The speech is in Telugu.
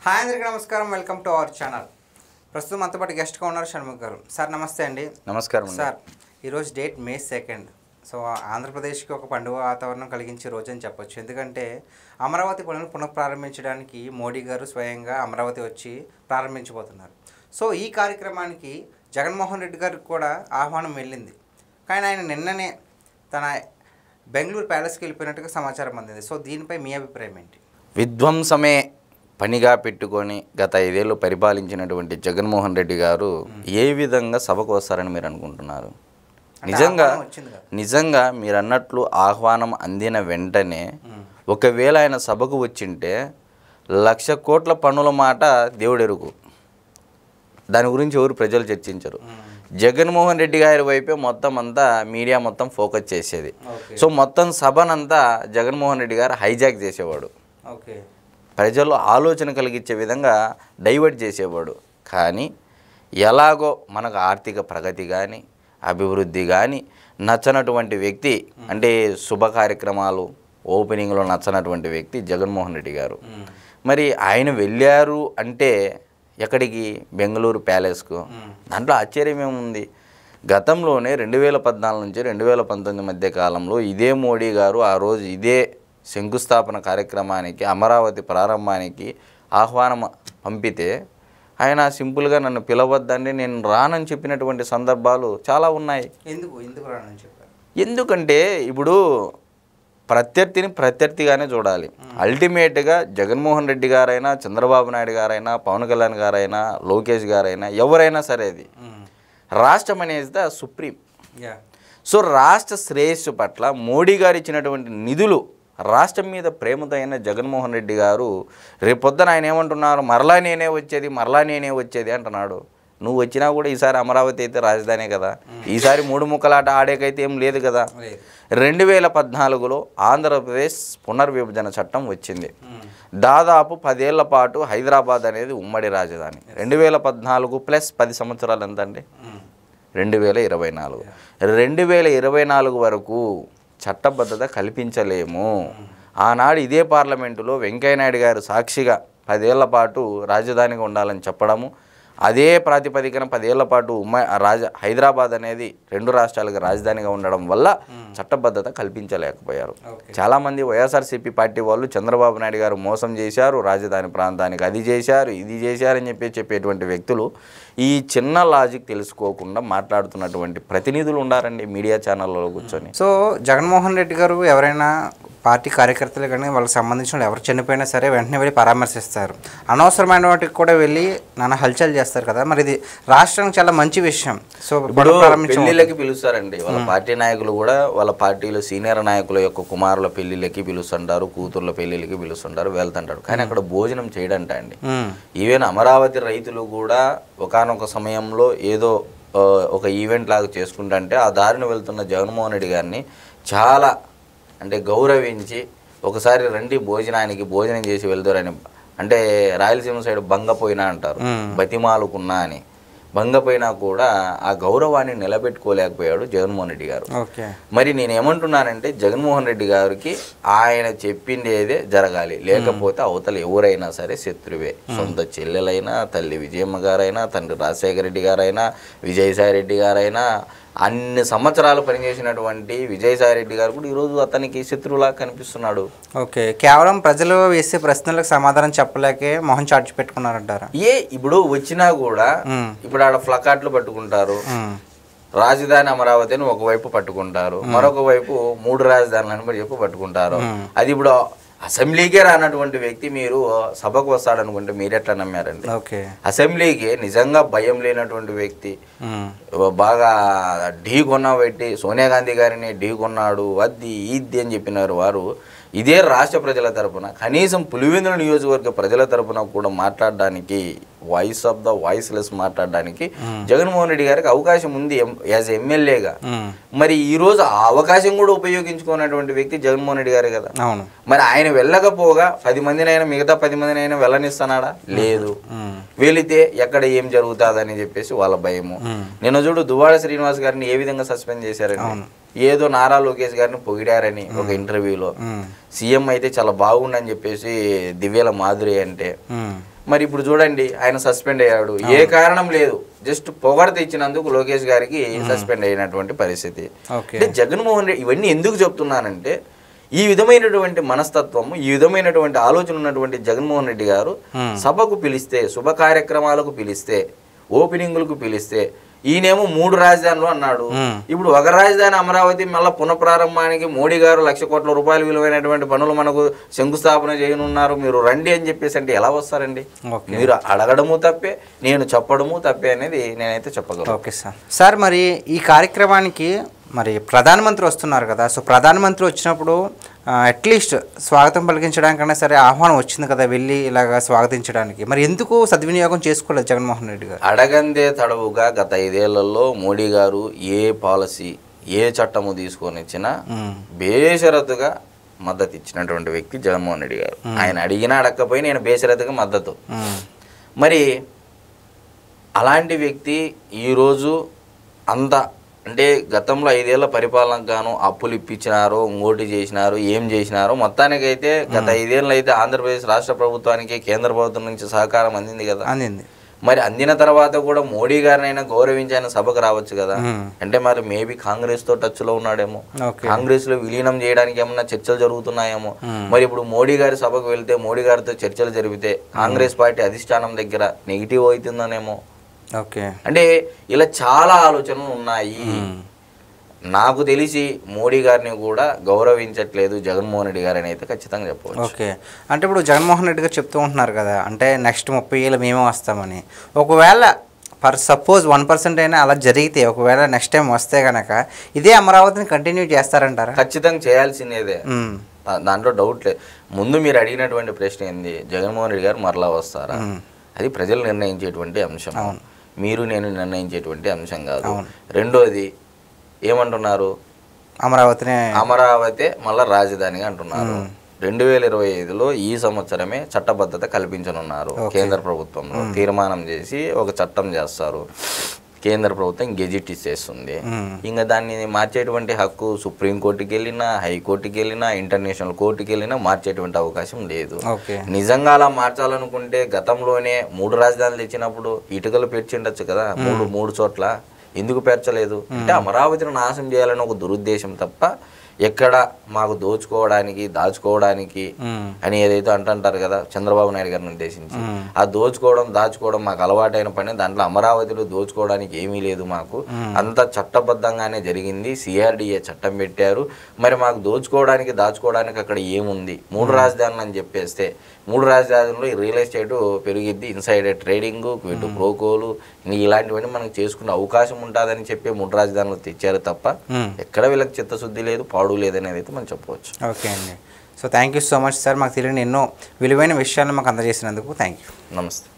హాయ్ అందరికీ నమస్కారం. Welcome to our channel. ప్రస్తుతం మనతో పాటు గెస్ట్గా ఉన్నారు షణ్ముఖ్ గారు. సార్ నమస్తే అండి. నమస్కారం సార్. ఈరోజు డేట్ May 2. సో ఆంధ్రప్రదేశ్కి ఒక పండుగ వాతావరణం కలిగించే రోజు అని చెప్పొచ్చు. ఎందుకంటే అమరావతి పనులను పునఃప్రారంభించడానికి మోడీ గారు స్వయంగా అమరావతి వచ్చి ప్రారంభించబోతున్నారు. సో ఈ కార్యక్రమానికి జగన్మోహన్ రెడ్డి గారికి కూడా ఆహ్వానం వెళ్ళింది. కానీ ఆయన నిన్ననే తన బెంగళూరు ప్యాలెస్కి వెళ్ళిపోయినట్టుగా సమాచారం అందింది. సో దీనిపై మీ అభిప్రాయం ఏంటి? విధ్వంసమే పనిగా పెట్టుకొని గత 5 ఏళ్ళు పరిపాలించినటువంటి జగన్మోహన్ రెడ్డి గారు ఏ విధంగా సభకు వస్తారని మీరు అనుకుంటున్నారు? నిజంగా మీరు అన్నట్లు ఆహ్వానం అందిన వెంటనే ఒకవేళ ఆయన సభకు వచ్చింటే 1,00,000 కోట్ల పన్నుల మాట దేవుడెరుగు. దాని గురించి ఎవరు ప్రజలు చర్చించరు. జగన్మోహన్ రెడ్డి గారి వైపే మొత్తం అంతా మీడియా మొత్తం ఫోకస్ చేసేది. సో మొత్తం సభనంతా జగన్మోహన్ రెడ్డి గారు హైజాక్ చేసేవాడు. ప్రజల్లో ఆలోచన కలిగించే విధంగా డైవర్ట్ చేసేవాడు. కానీ ఎలాగో మనకు ఆర్థిక ప్రగతి కానీ అభివృద్ధి కానీ నచ్చనటువంటి వ్యక్తి, అంటే శుభ కార్యక్రమాలు ఓపెనింగ్లో నచ్చనటువంటి వ్యక్తి జగన్మోహన్ రెడ్డి గారు. మరి ఆయన వెళ్ళారు అంటే ఎక్కడికి? బెంగళూరు ప్యాలెస్కు. దాంట్లో ఆశ్చర్యం ఏముంది? గతంలోనే 2014 నుంచి 2019 మధ్య కాలంలో ఇదే మోడీ గారు ఆ రోజు ఇదే శంకుస్థాపన కార్యక్రమానికి అమరావతి ప్రారంభానికి ఆహ్వానం పంపితే ఆయన సింపుల్గా నన్ను పిలవద్దండి, నేను రానని చెప్పినటువంటి సందర్భాలు చాలా ఉన్నాయి. ఎందుకు రానని చెప్పారు? ఎందుకంటే ఇప్పుడు ప్రత్యర్థిని ప్రత్యర్థిగానే చూడాలి. అల్టిమేట్గా జగన్మోహన్ రెడ్డి గారైనా, చంద్రబాబు నాయుడు గారైనా, పవన్ కళ్యాణ్ గారైనా, లోకేష్ గారైనా, ఎవరైనా సరే అది రాష్ట్రం అనేది ద సుప్రీం. సో రాష్ట్ర శ్రేయస్సు పట్ల మోడీ గారు ఇచ్చినటువంటి నిధులు రాష్ట్రం మీద ప్రేమతో అయిన జగన్మోహన్ రెడ్డి గారు రేపొద్దున ఆయన ఏమంటున్నారు? మరలా నేనే వచ్చేది అంటున్నాడు. నువ్వు వచ్చినా కూడా ఈసారి అమరావతి అయితే రాజధానే కదా. ఈసారి 3 ముక్కలాట ఆడేకైతే ఏం లేదు కదా. 2014లో ఆంధ్రప్రదేశ్ పునర్విభజన చట్టం వచ్చింది. దాదాపు 10 ఏళ్ల పాటు హైదరాబాద్ అనేది ఉమ్మడి రాజధాని. 2014 ప్లస్ 10 సంవత్సరాలు ఎంత అండి? 2024. 2024 వరకు చట్టబద్ధత కల్పించలేము. ఆనాడు ఇదే పార్లమెంటులో వెంకయ్యనాయుడు గారు సాక్షిగా 10 ఏళ్ల పాటు రాజధానిగా ఉండాలని చెప్పడము, అదే ప్రాతిపదికన 10 ఏళ్ల పాటు హైదరాబాద్ అనేది 2 రాష్ట్రాలకు రాజధానిగా ఉండడం వల్ల చట్టబద్ధత కల్పించలేకపోయారు. చాలామంది వైఎస్ఆర్సీపీ పార్టీ వాళ్ళు చంద్రబాబు నాయుడు గారు మోసం చేశారు, రాజధాని ప్రాంతానికి అది చేశారు ఇది చేశారని చెప్పేటువంటి వ్యక్తులు ఈ చిన్న లాజిక్ తెలుసుకోకుండా మాట్లాడుతున్నటువంటి ప్రతినిధులు ఉండారండి మీడియా ఛానళ్ళలో కూర్చొని. సో జగన్మోహన్ రెడ్డి గారు ఎవరైనా పార్టీ కార్యకర్తలు కానీ వాళ్ళకి సంబంధించిన ఎవరు చనిపోయినా సరే వెంటనే వెళ్ళి పరామర్శిస్తారు. అనవసరమైన వాటికి కూడా వెళ్ళి నాన్న హల్చల్ చేస్తారు కదా. మరి ఇది రాష్ట్రానికి చాలా మంచి విషయం. సో ఇప్పుడు పెళ్లిళ్ళకి పిలుస్తారండి వాళ్ళ పార్టీ నాయకులు కూడా. వాళ్ళ పార్టీలో సీనియర్ నాయకుల యొక్క కుమారుల పెళ్లిళ్ళకి పిలుస్తుంటారు, కూతుర్ల పెళ్లిళ్ళకి పిలుస్తుంటారు, వెళ్తుంటారు. కానీ అక్కడ భోజనం చేయడంట అండి. ఈవెన్ అమరావతి రైతులు కూడా ఒకానొక సమయంలో ఏదో ఒక ఈవెంట్ లాగా చేసుకుంటే ఆ దారిని వెళ్తున్న జగన్మోహన్ రెడ్డి గారిని చాలా అంటే గౌరవించి ఒకసారి రండి భోజనానికి, భోజనం చేసి వెళ్తారని. అంటే రాయలసీమ సైడ్ బంగపోయినా అంటారు, బతిమాలుకున్నా అని. బంగపోయినా కూడా ఆ గౌరవాన్ని నిలబెట్టుకోలేకపోయాడు జగన్మోహన్ రెడ్డి గారు. మరి నేనేమంటున్నానంటే జగన్మోహన్ రెడ్డి గారికి ఆయన చెప్పిండేదే జరగాలి. లేకపోతే అవతల ఎవరైనా సరే శత్రువే. సొంత చెల్లెలైనా, తల్లి విజయమ్మ గారైనా, తండ్రి రాజశేఖర రెడ్డి గారైనా, విజయసాయి రెడ్డి గారైనా, అన్ని సంవత్సరాలు పనిచేసినటువంటి విజయసాయి రెడ్డి గారు కూడా ఈరోజు అతనికి శత్రువులా కనిపిస్తున్నాడు. కేవలం ప్రజలు వేసే ప్రశ్నలకు సమాధానం చెప్పలేకే మొహం చాటి పెట్టుకున్నారంటారా? ఇప్పుడు వచ్చినా కూడా ఇప్పుడు ఆడ ప్లకార్డులు పట్టుకుంటారు, రాజధాని అమరావతి అని ఒకవైపు పట్టుకుంటారు, మరొక వైపు 3 రాజధానులను చెప్పి పట్టుకుంటారు. అది ఇప్పుడు అసెంబ్లీకే రానటువంటి వ్యక్తి మీరు సభకు వస్తాడనుకుంటే మీరు ఎట్లా నమ్మారండి? అసెంబ్లీకి నిజంగా భయం లేనటువంటి వ్యక్తి, బాగా ఢీ కొన్నా పెట్టి సోనియా గాంధీ గారిని ఢీ కొన్నాడు, అది ఇది అని చెప్పినారు వారు. ఇదే రాష్ట్ర ప్రజల తరపున, కనీసం పులివెందుల నియోజకవర్గ ప్రజల తరపున కూడా మాట్లాడడానికి, వాయిస్ ఆఫ్ ద వాయిస్లెస్ మాట్లాడడానికి జగన్మోహన్ రెడ్డి గారికి అవకాశం ఉంది యాజ్ ఎమ్మెల్యేగా. మరి ఈ రోజు ఆ అవకాశం కూడా ఉపయోగించుకున్నటువంటి వ్యక్తి జగన్మోహన్ రెడ్డి గారే కదా. మరి ఆయన వెళ్ళకపోగా 10 మందినైనా, మిగతా 10 మందినైనా వెళ్ళనిస్తున్నాడా? లేదు. వెళితే ఎక్కడ ఏం జరుగుతుందని చెప్పేసి వాళ్ళ భయము. నిన్న చూడు దువ్వాడ శ్రీనివాస్ గారిని ఏ విధంగా సస్పెండ్ చేశారని, ఏదో నారా లోకేష్ గారిని పొగిడారని ఒక ఇంటర్వ్యూలో. సీఎం అయితే చాలా బాగుండని చెప్పేసి దివ్యల మాధురి అంటే మరి ఇప్పుడు చూడండి ఆయన సస్పెండ్ అయ్యాడు, ఏ కారణం లేదు, జస్ట్ పొగడత ఇచ్చినందుకు లోకేష్ గారికి సస్పెండ్ అయినటువంటి పరిస్థితి. అంటే జగన్మోహన్ రెడ్డి ఇవన్నీ ఎందుకు చెప్తున్నానంటే ఈ విధమైనటువంటి మనస్తత్వము, ఈ విధమైనటువంటి ఆలోచన ఉన్నటువంటి జగన్మోహన్ రెడ్డి గారు సభకు పిలిస్తే, శుభ కార్యక్రమాలకు పిలిస్తే, ఓపెనింగ్లకు పిలిస్తే ఈయనేమో 3 రాజధానులు అన్నాడు. ఇప్పుడు ఒక రాజధాని అమరావతి మళ్ళీ పునఃప్రారంభానికి మోడీ గారు 1,00,000 కోట్ల రూపాయలు విలువైనటువంటి పనులు మనకు శంకుస్థాపన చేయనున్నారు, మీరు రండి అని చెప్పేసి అంటే ఎలా వస్తారండి? మీరు అడగడము తప్పే, నేను చెప్పడము తప్పే అనేది నేనైతే చెప్పగలను. Okay sir. సార్ మరి ఈ కార్యక్రమానికి మరి ప్రధానమంత్రి వస్తున్నారు కదా, సో ప్రధానమంత్రి వచ్చినప్పుడు అట్లీస్ట్ స్వాగతం పలికించడానికన్నా సరే ఆహ్వానం వచ్చింది కదా వెళ్ళి ఇలాగా స్వాగతించడానికి, మరి ఎందుకు సద్వినియోగం చేసుకోలేదు జగన్మోహన్ రెడ్డి గారు? అడగందే తడవుగా గత 5 ఏళ్లలో మోడీ గారు ఏ పాలసీ, ఏ చట్టము తీసుకొని ఇచ్చినా బేషరతుగా మద్దతు ఇచ్చినటువంటి వ్యక్తి జగన్మోహన్ రెడ్డి గారు. ఆయన అడిగినా అడగకపోయినా నేను బేషరతుగా మద్దతు. మరి అలాంటి వ్యక్తి ఈరోజు అంత అంటే గతంలో 5 ఏళ్ల పరిపాలనకు గాను అప్పులు ఇప్పించినారో, ఇంకోటి చేసినారు, ఏం చేసినారో, మొత్తానికైతే గత 5 ఏళ్ళు అయితే ఆంధ్రప్రదేశ్ రాష్ట్ర ప్రభుత్వానికి కేంద్ర ప్రభుత్వం నుంచి సహకారం అందింది కదా. అందింది. మరి అందిన తర్వాత కూడా మోడీ గారినైనా గౌరవించి ఆయన సభకు రావచ్చు కదా. అంటే మరి మేబీ కాంగ్రెస్ తో టచ్ లో ఉన్నాడేమో, కాంగ్రెస్ లో విలీనం చేయడానికి ఏమన్నా చర్చలు జరుగుతున్నాయేమో. మరి ఇప్పుడు మోడీ గారి సభకు వెళ్తే, మోడీ గారితో చర్చలు జరిపితే కాంగ్రెస్ పార్టీ అధిష్టానం దగ్గర నెగిటివ్ అవుతుందనేమో. ఓకే, అంటే ఇలా చాలా ఆలోచనలు ఉన్నాయి. నాకు తెలిసి మోడీ గారిని కూడా గౌరవించట్లేదు జగన్మోహన్ రెడ్డి గారు అని అయితే ఖచ్చితంగా చెప్పవచ్చు. ఓకే, అంటే ఇప్పుడు జగన్మోహన్ రెడ్డి గారు చెప్తూ ఉంటున్నారు కదా, అంటే నెక్స్ట్ 30 ఏళ్ళు మేమే వస్తామని. ఒకవేళ సపోజ్ 1% అయినా అలా జరిగితే, ఒకవేళ నెక్స్ట్ టైం వస్తే కనుక ఇదే అమరావతిని కంటిన్యూ చేస్తారంటారా? ఖచ్చితంగా చేయాల్సిందేదే, దాంట్లో డౌట్ లేదు. ముందు మీరు అడిగినటువంటి ప్రశ్న ఏంది, జగన్మోహన్ రెడ్డి గారు మరలా వస్తారా? అది ప్రజలు నిర్ణయించేటువంటి అంశం, మీరు నేను నిర్ణయించేటువంటి అంశం కాదు. రెండోది ఏమంటున్నారు, అమరావతి మళ్ళా రాజధానిగా అంటున్నారు. 2025లో ఈ సంవత్సరమే చట్టబద్ధత కల్పించనున్నారు. కేంద్ర ప్రభుత్వంలో తీర్మానం చేసి ఒక చట్టం చేస్తారు, కేంద్ర ప్రభుత్వం గెజిట్ ఇచ్చేస్తుంది. ఇంకా దాన్ని మార్చేటువంటి హక్కు సుప్రీంకోర్టుకి వెళ్ళినా, హైకోర్టుకి వెళ్ళినా, ఇంటర్నేషనల్ కోర్టుకి వెళ్ళినా మార్చేటువంటి అవకాశం లేదు. నిజంగా అలా మార్చాలనుకుంటే గతంలోనే 3 రాజధానులు ఇచ్చినప్పుడు ఇటుకలు పెంచిండొచ్చు కదా, మూడు చోట్ల ఎందుకు పెంచలేదు? అంటే అమరావతిని నాశనం చేయాలని ఒక దురుద్దేశం తప్ప ఎక్కడ మాకు దోచుకోవడానికి, దాచుకోవడానికి అని ఏదైతే అంటుంటారు కదా చంద్రబాబు నాయుడు గారిని ఉద్దేశించి, ఆ దోచుకోవడం, దాచుకోవడం మాకు అలవాటైన పని. దాంట్లో అమరావతిలో దోచుకోవడానికి ఏమీ లేదు, మాకు అంత చట్టబద్ధంగానే జరిగింది. సిఆర్డిఏ చట్టం పెట్టారు. మరి మాకు దోచుకోవడానికి, దాచుకోవడానికి అక్కడ ఏముంది? 3 రాజధానులు అని చెప్పేస్తే 3 రాజధానుల్లో రియల్ ఎస్టేట్ పెరిగిద్ది, ఇన్సైడర్ ట్రేడింగ్, క్విట్ ప్రోకోలు, ఇలాంటివన్నీ మనకు చేసుకునే అవకాశం ఉంటుందని చెప్పి 3 రాజధానులు తెచ్చారు తప్ప ఎక్కడ వీళ్ళకి చిత్తశుద్ధి లేదు, పాడు లేదనేది అయితే మనం చెప్పవచ్చు. ఓకే అండి, so thank you so much sir. మాకు తెలియని ఎన్నో విలువైన విషయాలను మాకు అందజేసినందుకు థ్యాంక్ యూ. నమస్తే.